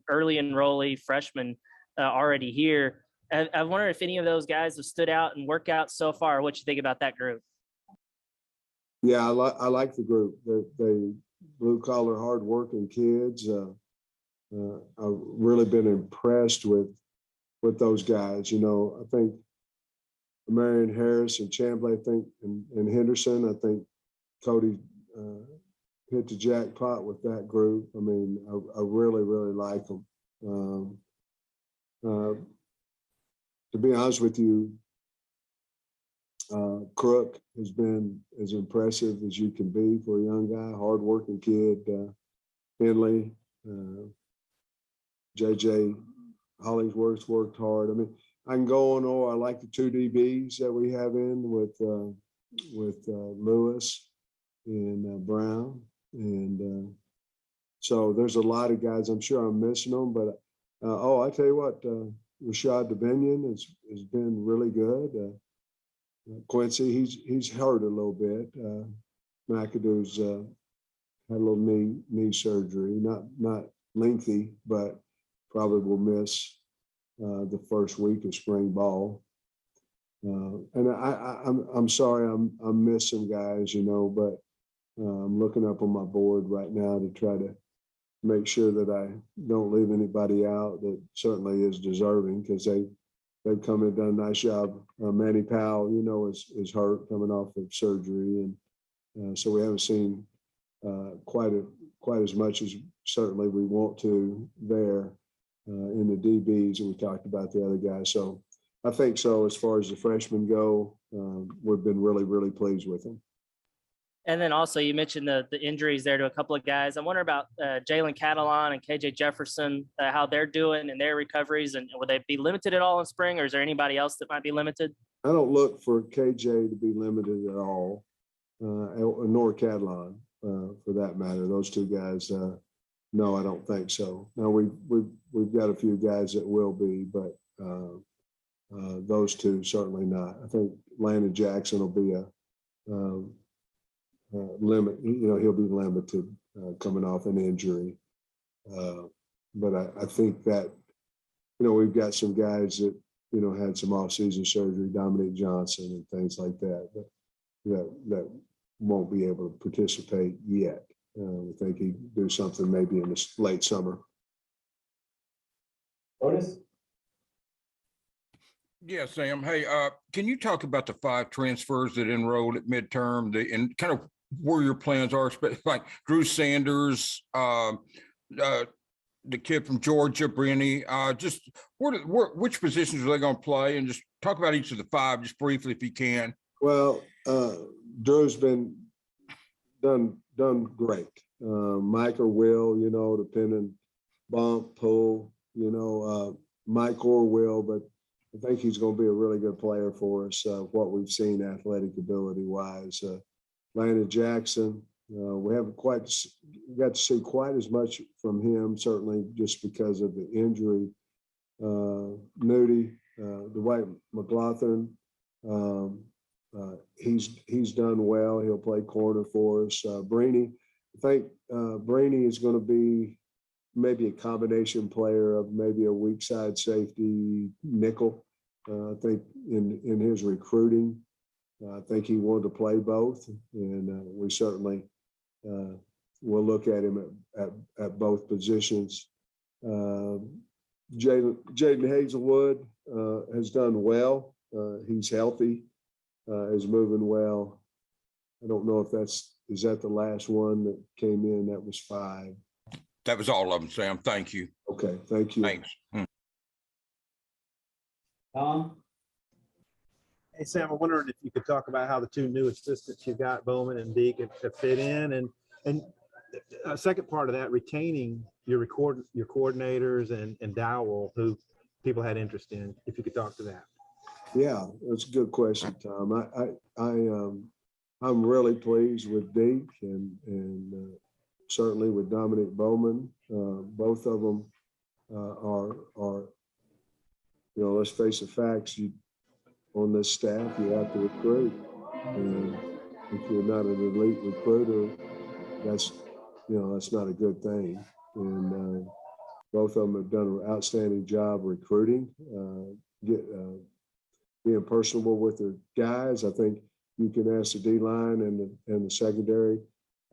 early enrollee freshmen already here. I wonder if any of those guys have stood out in workouts so far. What you think about that group? Yeah, I like the group. They blue collar, hard working kids. I've really been impressed with those guys. You know, I think Marion Harris and Chamblay, I think, and Henderson, I think Cody hit the jackpot with that group. I mean, I really, really like them. To be honest with you, Crook has been as impressive as you can be for a young guy, hardworking kid. Henley, JJ Hollingsworth worked hard. I mean, I can go on. Or I like the two DBs that we have in with Lewis and Brown, and so there's a lot of guys. I'm sure I'm missing them, but I tell you what, Rashad Dominion has been really good. Quincy, he's hurt a little bit. McAdoo's had a little knee surgery, not lengthy, but probably will miss the first week of spring ball. And I'm sorry I'm missing guys, you know, but I'm looking up on my board right now to try to make sure that I don't leave anybody out that certainly is deserving, because they've come and done a nice job. Manny Powell, you know, is hurt coming off of surgery, and so we haven't seen quite as much as certainly we want to there in the DBs, and we talked about the other guys. So I think so. As far as the freshmen go, we've been really, really pleased with them. And then also you mentioned the injuries there to a couple of guys. I wonder about Jalen Catalan and KJ Jefferson, how they're doing in their recoveries, and will they be limited at all in spring, or is there anybody else that might be limited? I don't look for KJ to be limited at all, nor Catalan for that matter. Those two guys, no, I don't think so. Now we've got a few guys that will be, but those two certainly not. I think Landon Jackson will be a limit. You know, he'll be limited coming off an injury. But I think that, you know, we've got some guys that, you know, had some off-season surgery, Dominic Johnson and things like that, but that won't be able to participate yet. I think he'd do something maybe in the late summer. Otis? Yeah, Sam. Hey, can you talk about the 5 transfers that enrolled at midterm, and kind of where your plans are, like Drew Sanders, the kid from Georgia, Brenny, just which positions are they going to play, and just talk about each of the 5 just briefly if you can. Well, Drew's been done great. Mike or Will, you know, depending, bump, pull, you know, Mike or Will, but I think he's going to be a really good player for us, what we've seen athletic ability-wise. Landon Jackson, we haven't quite got to see quite as much from him, certainly just because of the injury. Nudie, Dwight McLaughlin, he's done well. He'll play corner for us. Brainy, I think Brainy is going to be maybe a combination player of maybe a weak side safety nickel. I think in his recruiting, I think he wanted to play both, and we certainly will look at him at both positions. Jaden Hazelwood has done well. He's healthy, is moving well. I don't know if is that the last one that came in? That was 5. That was all of them, Sam. Thank you. Okay, thank you. Thanks. Tom? Hey, Sam, I'm wondering if you could talk about how the 2 new assistants you got, Bowman and Deke, have fit in, and a second part of that, retaining your coordinators and Dowell, who people had interest in. If you could talk to that. Yeah, that's a good question, Tom. I'm really pleased with Deke and certainly with Dominic Bowman. Both of them are, you know, let's face the facts. On this staff, you have to recruit, and if you're not an elite recruiter, that's not a good thing. And Both of them have done an outstanding job recruiting, being personable with their guys. I think you can ask the D-line and the secondary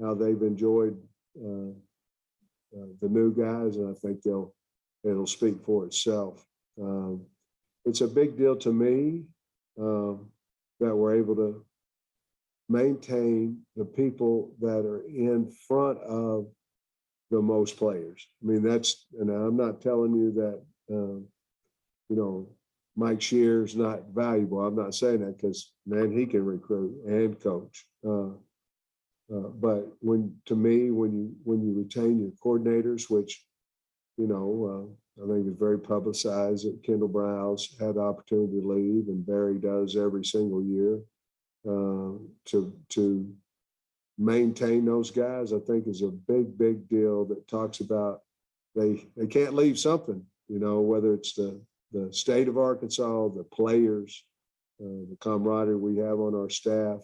how they've enjoyed the new guys, and I think it'll speak for itself. It's a big deal to me that we're able to maintain the people that are in front of the most players. I mean, and I'm not telling you that, Mike Shear's not valuable. I'm not saying that because, man, he can recruit and coach. But when you retain your coordinators, which, I think it's very publicized that Kendall Browse had the opportunity to leave, and Barry does every single year, to maintain those guys, I think is a big deal that talks about they can't leave something, whether it's the state of Arkansas, the players, the camaraderie we have on our staff,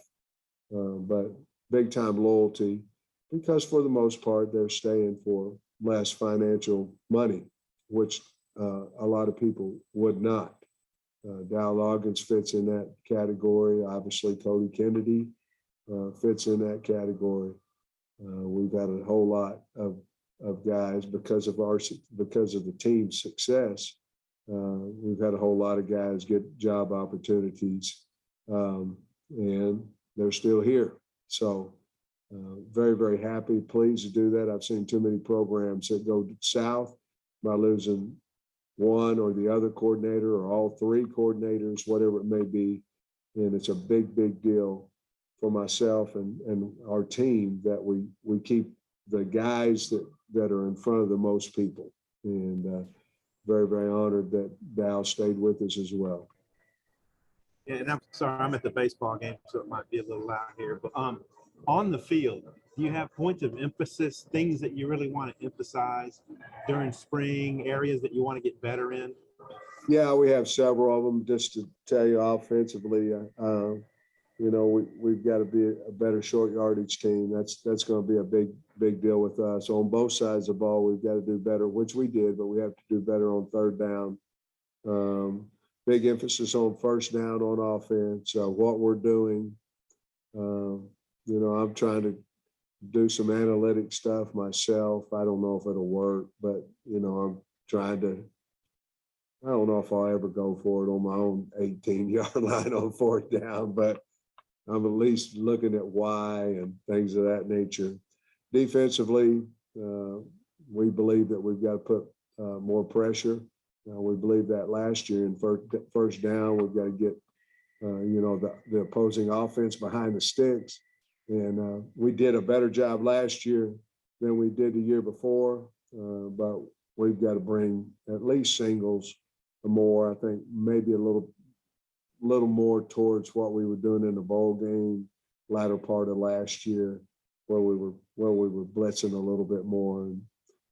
but big time loyalty, because for the most part, they're staying for less financial money, which a lot of people would not. Dow Loggins fits in that category. Obviously, Cody Kennedy fits in that category. We've had a whole lot of guys because of the team's success. We've had a whole lot of guys get job opportunities, and they're still here. So very, very happy, pleased to do that. I've seen too many programs that go south by losing one or the other coordinator or all three coordinators, whatever it may be. And it's a big deal for myself and our team that we keep the guys that are in front of the most people. And very, very honored that Dow stayed with us as well. Yeah, and I'm sorry, I'm at the baseball game, so it might be a little loud here. But on the field, do you have points of emphasis, things that you really want to emphasize during spring, areas that you want to get better in? Yeah, we have several of them. Just to tell you, offensively, we've got to be a better short yardage team. That's going to be a big deal with us. On both sides of the ball, we've got to do better, which we did, but we have to do better on third down. Big emphasis on first down on offense. What we're doing, I'm trying to do some analytic stuff myself. I don't know if it'll work, but I'm trying to. I don't know if I'll ever go for it on my own 18-yard line on fourth down, but I'm at least looking at why and things of that nature. Defensively, we believe that we've got to put more pressure. We believe that last year in first down, we've got to get, the opposing offense behind the sticks. And we did a better job last year than we did the year before, but we've got to bring at least singles more. I think maybe a little more towards what we were doing in the bowl game latter part of last year, where we were blitzing a little bit more. And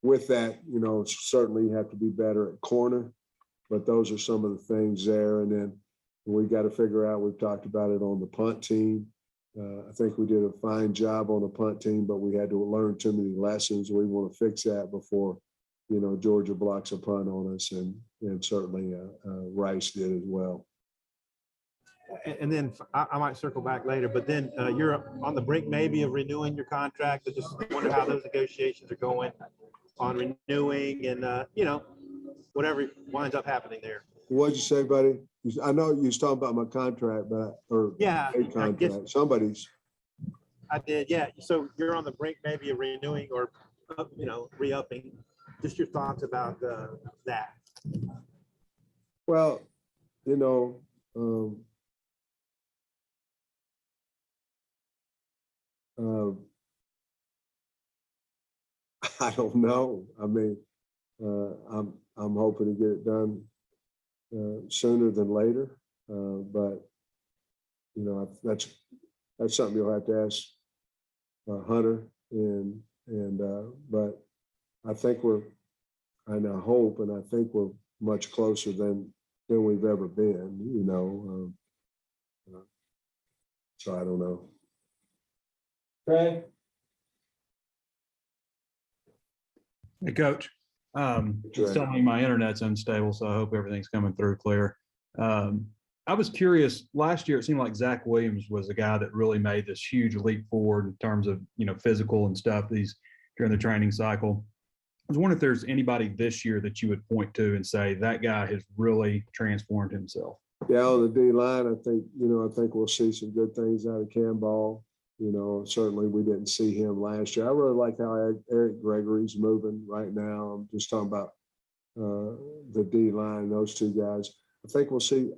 with that, certainly you have to be better at corner, but those are some of the things there. And then we got to figure out, we've talked about it on the punt team. I think we did a fine job on the punt team, but we had to learn too many lessons. We want to fix that before, Georgia blocks a punt on us, and certainly Rice did as well. And then I might circle back later, but then you're on the brink maybe of renewing your contract. I just wonder how those negotiations are going on renewing and, whatever winds up happening there. What'd you say, buddy? I know you was talking about my contract, Yeah, a contract. Somebody's. I did, yeah. So you're on the brink maybe of renewing or, re-upping. Just your thoughts about that. Well, I don't know. I mean, I'm hoping to get it done sooner than later, but that's something you'll have to ask Hunter, but I think I hope, and I think we're much closer than we've ever been. So I don't know. Okay. Hey, Coach. It's telling me my internet's unstable, so I hope everything's coming through clear. I was curious, last year it seemed like Zach Williams was the guy that really made this huge leap forward in terms of, physical and stuff during the training cycle. I was wondering if there's anybody this year that you would point to and say that guy has really transformed himself. Yeah, on the D line, I think we'll see some good things out of Cam Ball. Certainly we didn't see him last year. I really like how Eric Gregory's moving right now. I'm just talking about the D line, those two guys. I think we'll see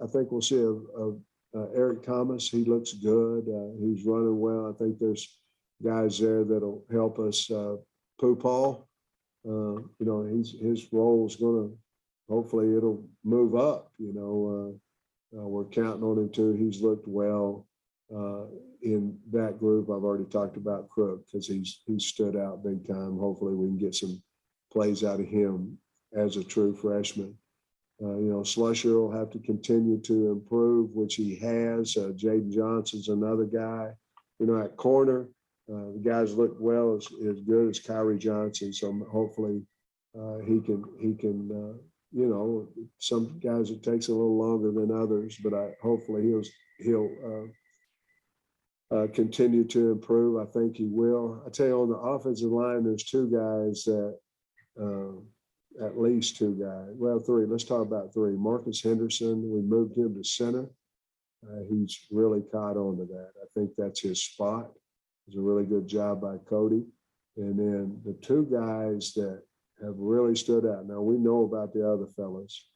Eric Thomas. He looks good. He's running well. I think there's guys there that'll help us. Foootball, his role is going to, hopefully it'll move up. We're counting on him too. He's looked well in that group. I've already talked about Crook because he's stood out big time. Hopefully we can get some plays out of him as a true freshman. Slusher will have to continue to improve, which he has. Jaden Johnson's another guy. At corner, the guys look well as good as Kyrie Johnson. So hopefully he can. Some guys it takes a little longer than others, but hopefully he'll continue to improve. I think he will. I tell you, on the offensive line, there's two guys that. At least two guys. Well, three. Let's talk about three. Marcus Henderson, we moved him to center. He's really caught on to that. I think that's his spot. It's a really good job by Cody. And then the two guys that have really stood out. Now, we know about the other fellas,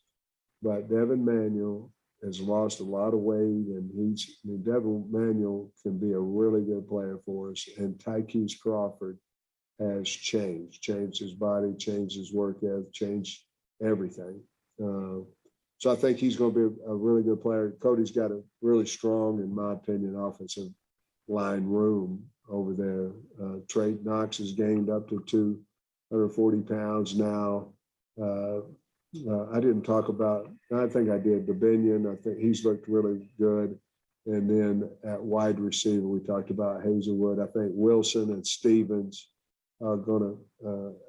but Devin Manuel has lost a lot of weight, and Devin Manuel can be a really good player for us. And Tykees Crawford has changed his body, changed his work ethic, changed everything. So I think he's going to be a really good player. Cody's got a really strong, in my opinion, offensive line room over there. Trey Knox has gained up to 240 pounds now. I didn't talk about, I think I did, DeBinion. I think he's looked really good. And then at wide receiver, we talked about Hazelwood. I think Wilson and Stevens are going to,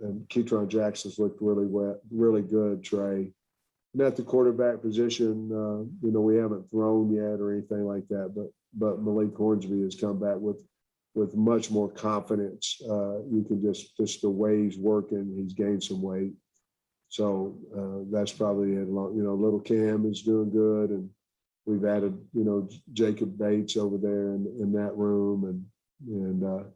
and Ketron Jackson's looked really good, Trey. And at the quarterback position, we haven't thrown yet or anything like that, but Malik Hornsby has come back with much more confidence. You can just the way he's working, he's gained some weight. So that's probably it. Little Cam is doing good, and we've added, Jacob Bates over there in that room, and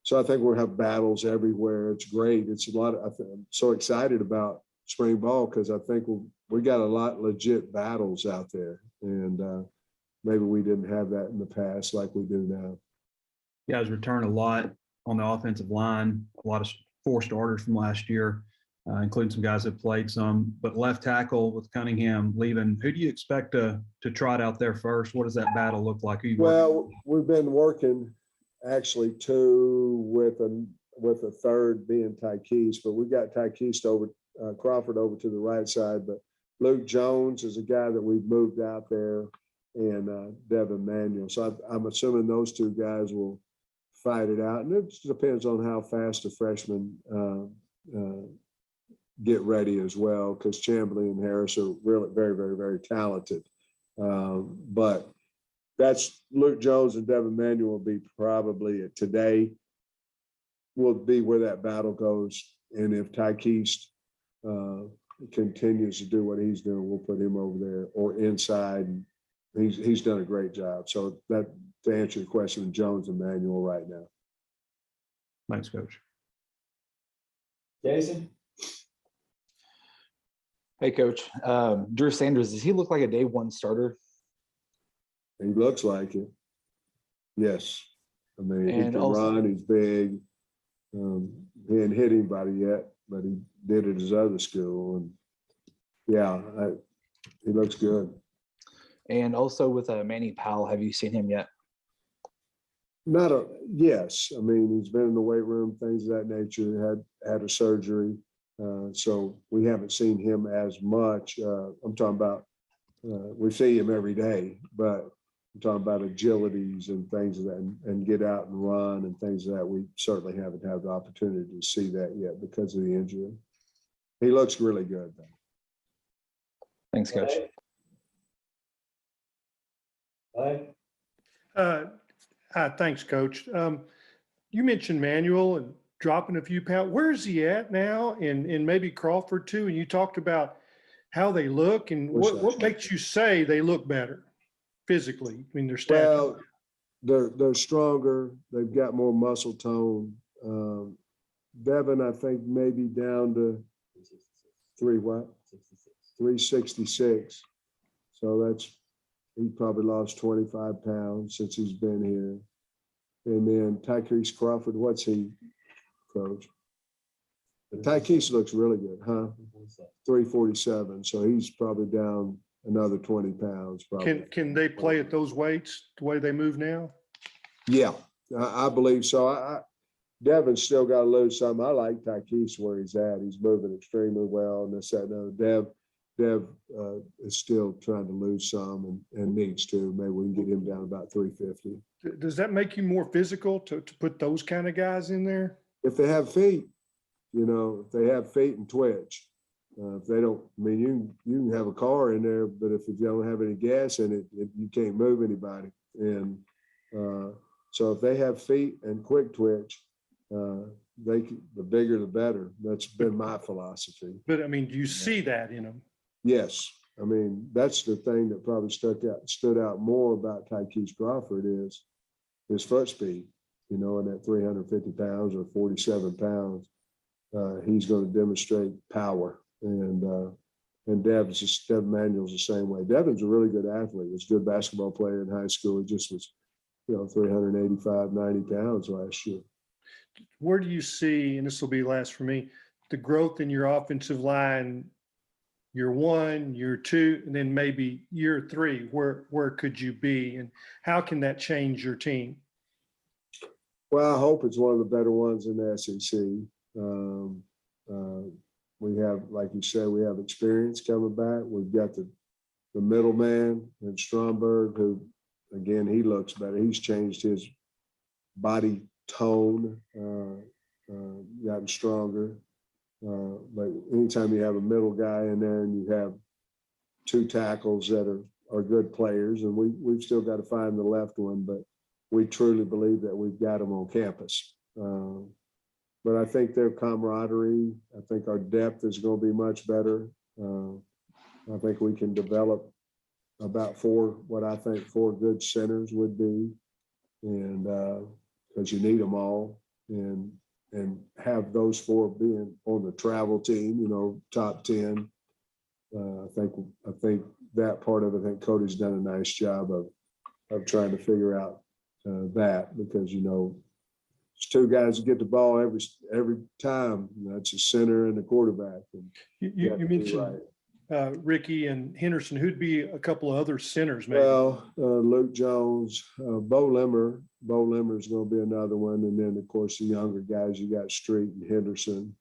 so I think we'll have battles everywhere. It's great. It's a lot. I'm so excited about spring ball because I think we got a lot legit battles out there, and maybe we didn't have that in the past like we do now. You guys return a lot on the offensive line. A lot of 4 starters from last year, including some guys that played some. But left tackle with Cunningham leaving, who do you expect to trot out there first? What does that battle look like? Well, we've been working actually 2 with a third being Tykees, but we got Tykees over Crawford over to the right side. But Luke Jones is a guy that we've moved out there, and Devin Manuel. So I'm assuming those 2 guys will fight it out, and it depends on how fast the freshmen get ready as well, because Chamblee and Harris are really very, very, very talented. But that's Luke Jones and Devin Manuel will be probably today will be where that battle goes. And if Tykees continues to do what he's doing, we'll put him over there or inside. And he's done a great job. So that, to answer your question, Jones and Manuel right now. Thanks, Coach. Jason? Hey, Coach. Drew Sanders, does he look like a day 1 starter? He looks like it. Yes. I mean, he can also run. He's big. He hadn't hit anybody yet, but he did at his other school. And yeah, he looks good. And also with Manny Powell, have you seen him yet? Yes. I mean, he's been in the weight room, things of that nature, had a surgery. So we haven't seen him as much. I'm talking about, we see him every day, but I'm talking about agilities and things of that, and get out and run and things of that. We certainly haven't had the opportunity to see that yet because of the injury. He looks really good though. Thanks, Coach. Thanks, Coach. You mentioned Manuel and dropping a few pounds. Where is he at now? And maybe Crawford too. And you talked about how they look and what makes you say they look better physically? I mean, their stats. Well, they're stronger. They've got more muscle tone. Devin, I think maybe down to 366. So he probably lost 25 pounds since he's been here. And then Tykees Crawford, what's he, Coach? Tykees looks really good, huh? 347. So he's probably down another 20 pounds. Probably. Can they play at those weights the way they move now? Yeah, I believe so. Devin's still got to lose some. I like Tykees where he's at. He's moving extremely well. And this, that, no. Dev is still trying to lose some and needs to. Maybe we can get him down about 350. Does that make you more physical to put those kind of guys in there? If they have feet, if they have feet and twitch. If they don't, I mean, you can have a car in there, but if you don't have any gas in it, you can't move anybody. And so if they have feet and quick twitch, the bigger the better. That's been my philosophy. But I mean, do you see that in them? Yes. I mean, that's the thing that probably stood out more about Tykees Crawford is his foot speed, in that 350 pounds or 47 pounds. He's going to demonstrate power. And Devin Manuel's the same way. Devin's a really good athlete. He was a good basketball player in high school. He just was, 385, 90 pounds last year. Where do you see, and this will be last for me, the growth in your offensive line, year 1, year 2, and then maybe year 3? Where could you be, and how can that change your team? Well, I hope it's one of the better ones in the SEC. We have, like you said, we have experience coming back. We've got the middleman in Stromberg, who, again, he looks better. He's changed his body tone, gotten stronger. But anytime you have a middle guy in there and you have 2 tackles that are good players, and we've still got to find the left one, but we truly believe that we've got them on campus. But I think their camaraderie, I think our depth is going to be much better. I think we can develop about 4 good centers would be, and because you need them all, and have those 4 being on the travel team, top 10. I think that part of it, I think Cody's done a nice job of trying to figure out that, because it's 2 guys that get the ball every time. That's a center and a quarterback. And you mentioned Ricky and Henderson. Who'd be a couple of other centers, maybe? Well, Luke Jones, Bo Limmer. Bo Limmer is going to be another one. And then, of course, the younger guys, you got Street and Henderson.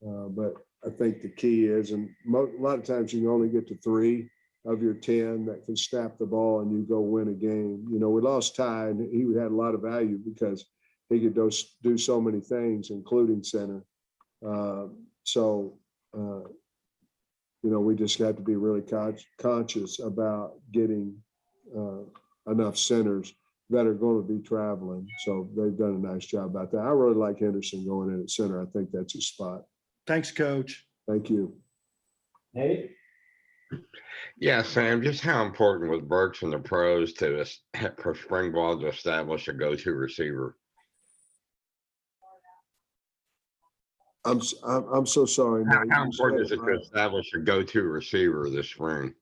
But I think the key is, and a lot of times you can only get to 3 of your 10 that can snap the ball and you go win a game. We lost Ty, and he had a lot of value because he could do so many things, including center. We just have to be really conscious about getting enough centers that are going to be traveling. So they've done a nice job about that. I really like Henderson going in at center. I think that's his spot. Thanks, Coach. Thank you. Nate? Yeah, Sam, just how important was Burks and the pros for spring ball to establish a go-to receiver? I'm so sorry. How important is it to establish a go-to receiver this spring?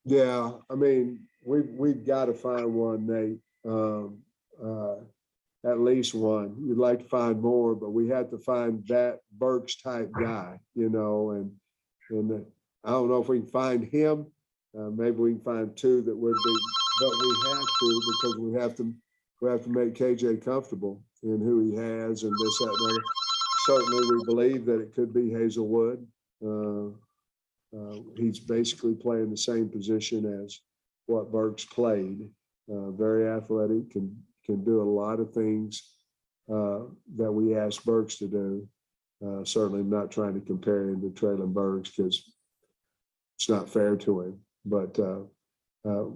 Yeah, I mean, we've got to find one, Nate. At least one. You'd like to find more, but we have to find that Burks type guy, and I don't know if we can find him. Maybe we can find 2 that would be, but we have to, because we have to make KJ comfortable in who he has and this, that, and other. Certainly, we believe that it could be Hazelwood. He's basically playing the same position as what Burks played. Very athletic, can do a lot of things that we asked Burks to do. Certainly not trying to compare him to Traylon Burks because it's not fair to him. But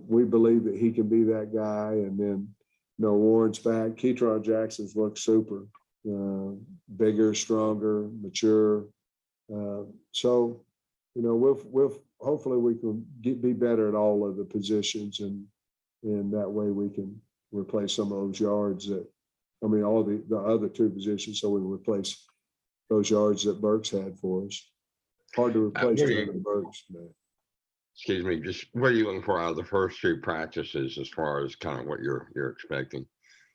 we believe that he can be that guy. And then, Warren's back. Keytron Jackson's looked super. Bigger, stronger, mature. So, we'll hopefully we can be better at all of the positions, and that way we can replace some of those yards all the other two positions, so we can replace those yards that Burks had for us. Hard to replace Burks, man. Excuse me, just what are you looking for out of the first two practices as far as kind of what you're expecting?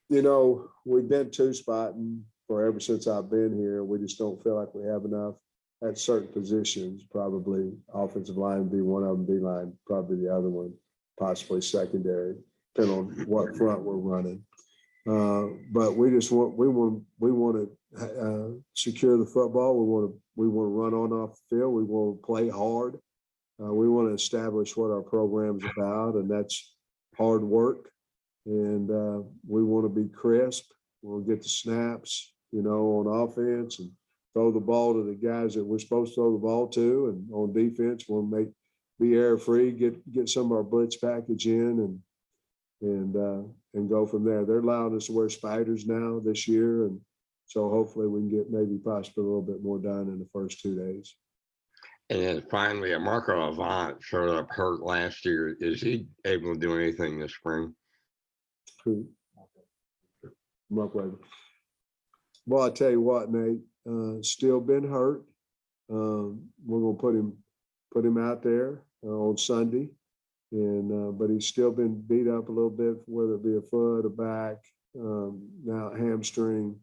We've been two-spotting ever since I've been here. We just don't feel like we have enough at certain positions. Probably offensive line would be one of them, D-line probably the other one, possibly secondary, depending on what front we're running. But we want to secure the football. We want to run on off the field. We want to play hard. We want to establish what our program's about, and that's hard work. And we want to be crisp. We'll get the snaps, on offense, and throw the ball to the guys that we're supposed to throw the ball to. And on defense, we'll be error free, get some of our blitz package in, and go from there. They're allowing us to wear spiders now this year, and so hopefully we can get possibly a little bit more done in the first 2 days. And then finally, Marco Avant showed up hurt last year. Is he able to do anything this spring? Well, I tell you what, Nate, still been hurt. We're gonna put him out there on Sunday, and but he's still been beat up a little bit, whether it be a foot, a back, now hamstring.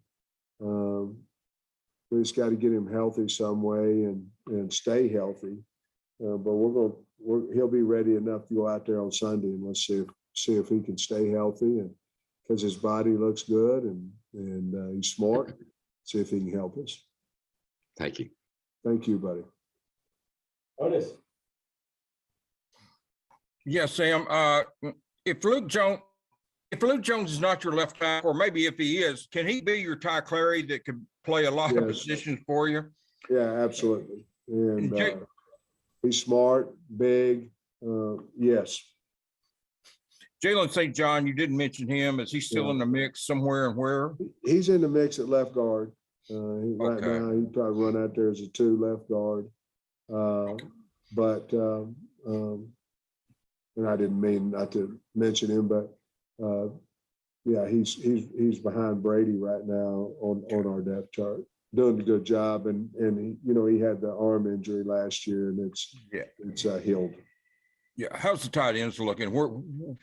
We just got to get him healthy some way and stay healthy. But he'll be ready enough to go out there on Sunday, and let's see if he can stay healthy, and because his body looks good and he's smart. See if he can help us. Thank you. Thank you, buddy. Otis. Yeah, Sam. If Luke Jones is not your left tackle, or maybe if he is, can he be your Ty Clary that could play a lot of positions for you? Yeah, absolutely. And he's smart, big. Yes. Jalen St. John, you didn't mention him. Is he still in the mix somewhere, and where? He's in the mix at left guard. Right now, he'd probably run out there as a 2 left guard. And I didn't mean not to mention him, but yeah, he's behind Brady right now on our depth chart, doing a good job. And he had the arm injury last year, and it's healed. Yeah, how's the tight ends looking?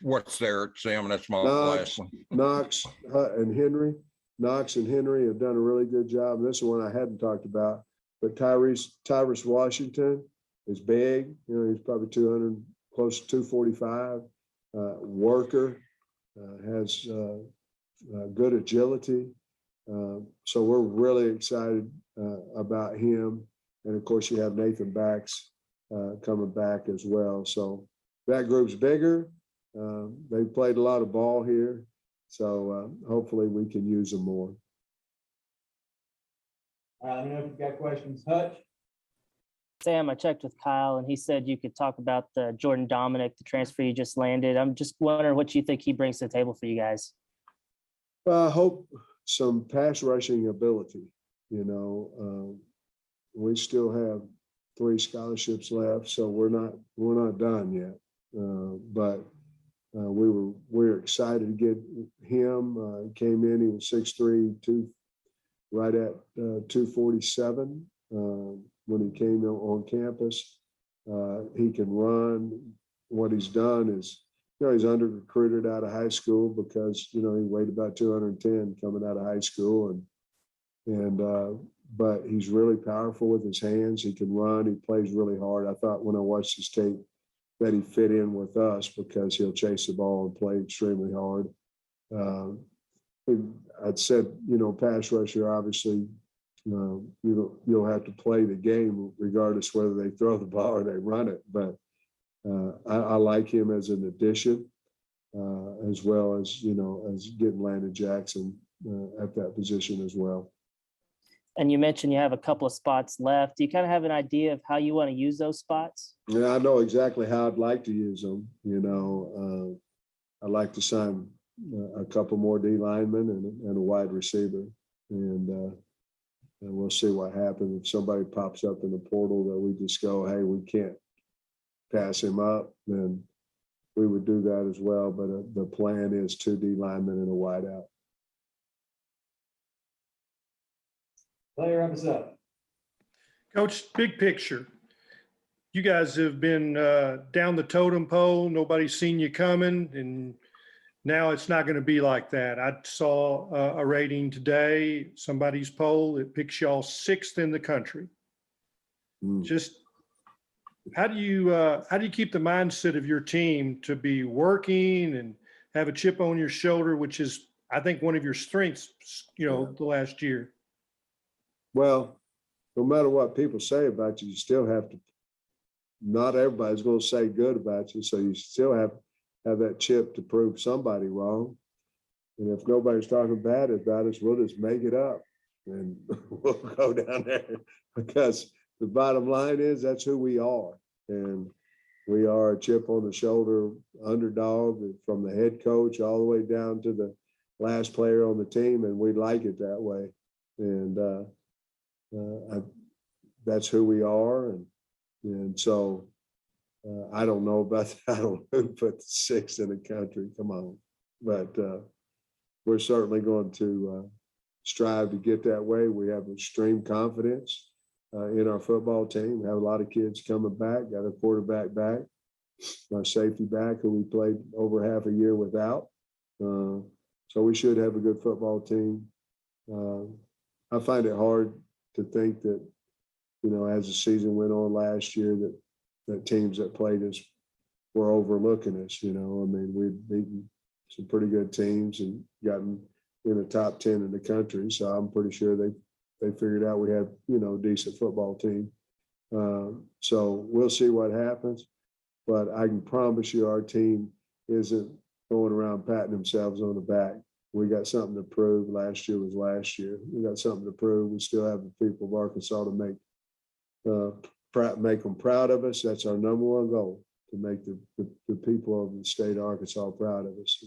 What's there, Sam? That's my last one. Knox and Henry. Knox and Henry have done a really good job. And this is one I hadn't talked about. But Tyrus Washington is big. He's probably 200, close to 245. Worker, has good agility. So we're really excited about him. And of course, you have Nathan Bax coming back as well. So that group's bigger. They've played a lot of ball here. So hopefully we can use them more. I don't know if you've got questions. Hutch? Sam, I checked with Kyle, and he said you could talk about the Jordan Dominic, the transfer you just landed. I'm just wondering what you think he brings to the table for you guys. I hope some pass rushing ability. We still have 3 scholarships left, so we're not done yet. But we're excited to get him. He came in, he was 6'3", right at 247 when he came on campus. He can run. What he's done is, he's under recruited out of high school because he weighed about 210 coming out of high school, but he's really powerful with his hands. He can run. He plays really hard. I thought when I watched his tape that he fit in with us because he'll chase the ball and play extremely hard. I'd said, pass rusher, obviously, you'll have to play the game regardless whether they throw the ball or they run it. But I like him as an addition, as well as, as getting Landon Jackson at that position as well. And you mentioned you have a couple of spots left. Do you kind of have an idea of how you want to use those spots? Yeah, I know exactly how I'd like to use them. I'd like to sign a couple more D linemen and a wide receiver. And we'll see what happens. If somebody pops up in the portal that we just go, hey, we can't pass him up, then we would do that as well. But the plan is 2 D linemen and a wide out. Player up is up. Coach, big picture. You guys have been down the totem pole. Nobody's seen you coming, and now it's not going to be like that. I saw a rating today, somebody's poll that picks y'all 6th in the country. Just how do you keep the mindset of your team to be working and have a chip on your shoulder, which is, I think, one of your strengths, the last year? Well, no matter what people say about you, you still have to, not everybody's going to say good about you. So you still have that chip to prove somebody wrong. And if nobody's talking bad about us, we'll just make it up and we'll go down there, because the bottom line is that's who we are. And we are a chip on the shoulder underdog from the head coach all the way down to the last player on the team. And we like it that way. And that's who we are. And so I don't know about that. I don't know who put 6th in the country. Come on. But we're certainly going to strive to get that way. We have extreme confidence in our football team. We have a lot of kids coming back, got a quarterback back, our safety back, who we played over half a year without. So we should have a good football team. I find it hard to think that, as the season went on last year, that teams that played us were overlooking us. I mean, we've beaten some pretty good teams and gotten in the top 10 in the country. So I'm pretty sure they figured out we had, a decent football team. So we'll see what happens. But I can promise you our team isn't going around patting themselves on the back. We got something to prove. Last year was last year. We got something to prove. We still have the people of Arkansas to make them proud of us. That's our number one goal, to make the people of the state of Arkansas proud of us.